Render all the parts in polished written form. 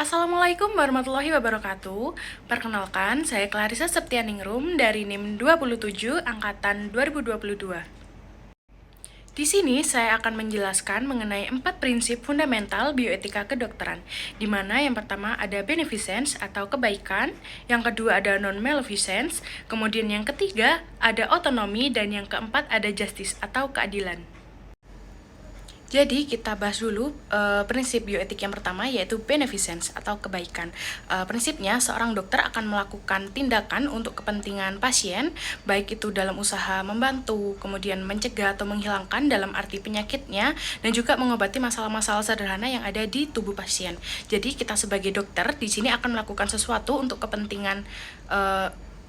Assalamualaikum warahmatullahi wabarakatuh. Perkenalkan, saya Clarissa Septianingrum dari NIM 27 angkatan 2022. Di sini saya akan menjelaskan mengenai 4 prinsip fundamental bioetika kedokteran, di mana yang pertama ada beneficence atau kebaikan, yang kedua ada non-maleficence, kemudian yang ketiga ada otonomi, dan yang keempat ada justice atau keadilan. Jadi kita bahas dulu prinsip bioetik yang pertama, yaitu beneficence atau kebaikan. Prinsipnya seorang dokter akan melakukan tindakan untuk kepentingan pasien, baik itu dalam usaha membantu, kemudian mencegah atau menghilangkan dalam arti penyakitnya, dan juga mengobati masalah-masalah sederhana yang ada di tubuh pasien. Jadi kita sebagai dokter di sini akan melakukan sesuatu untuk kepentingan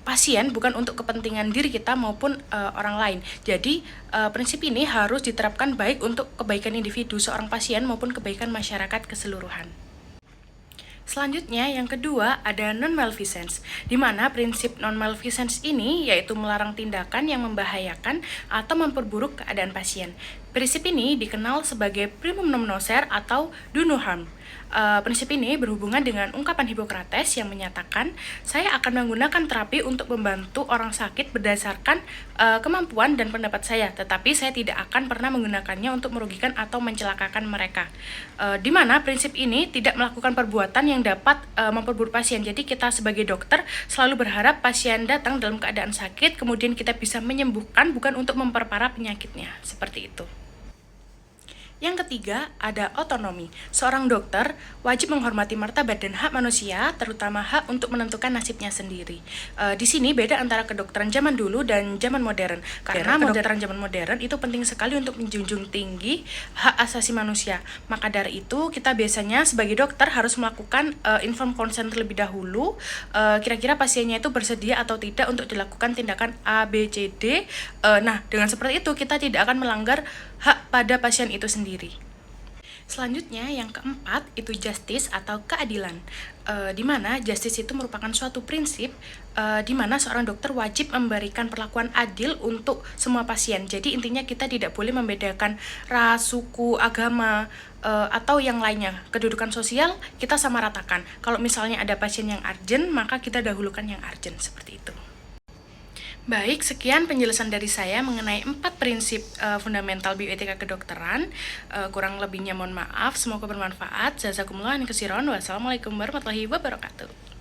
pasien, bukan untuk kepentingan diri kita maupun orang lain. Jadi prinsip ini harus diterapkan baik untuk kebaikan individu seorang pasien maupun kebaikan masyarakat keseluruhan. Selanjutnya, yang kedua ada non-maleficence, di mana prinsip non-maleficence ini yaitu melarang tindakan yang membahayakan atau memperburuk keadaan pasien. Prinsip ini dikenal sebagai primum non nocere atau do no harm. Prinsip ini berhubungan dengan ungkapan Hippocrates yang menyatakan, saya akan menggunakan terapi untuk membantu orang sakit berdasarkan kemampuan dan pendapat saya, tetapi saya tidak akan pernah menggunakannya untuk merugikan atau mencelakakan mereka. Di mana prinsip ini tidak melakukan perbuatan yang dapat memperburuk pasien. Jadi kita sebagai dokter selalu berharap pasien datang dalam keadaan sakit, kemudian kita bisa menyembuhkan, bukan untuk memperparah penyakitnya. Seperti itu. Yang ketiga, ada otonomi. Seorang dokter wajib menghormati martabat dan hak manusia, terutama hak untuk menentukan nasibnya sendiri. Di sini beda antara kedokteran zaman dulu dan zaman modern. Karena kedokteran zaman modern itu penting sekali untuk menjunjung tinggi hak asasi manusia. Maka dari itu, kita biasanya sebagai dokter harus melakukan informed consent terlebih dahulu. Kira-kira pasiennya itu bersedia atau tidak untuk dilakukan tindakan A, B, C, D. Nah, dengan seperti itu kita tidak akan melanggar hak pada pasien itu sendiri. Selanjutnya, yang keempat itu justice atau keadilan, di mana justice itu merupakan suatu prinsip di mana seorang dokter wajib memberikan perlakuan adil untuk semua pasien. Jadi intinya kita tidak boleh membedakan ras, suku, agama, atau yang lainnya. Kedudukan sosial kita sama ratakan. Kalau misalnya ada pasien yang urgent, maka kita dahulukan yang urgent, seperti itu. Baik, sekian penjelasan dari saya mengenai 4 prinsip fundamental bioetika kedokteran. Kurang lebihnya mohon maaf, semoga bermanfaat. Jazakumullah khairan. Wassalamualaikum warahmatullahi wabarakatuh.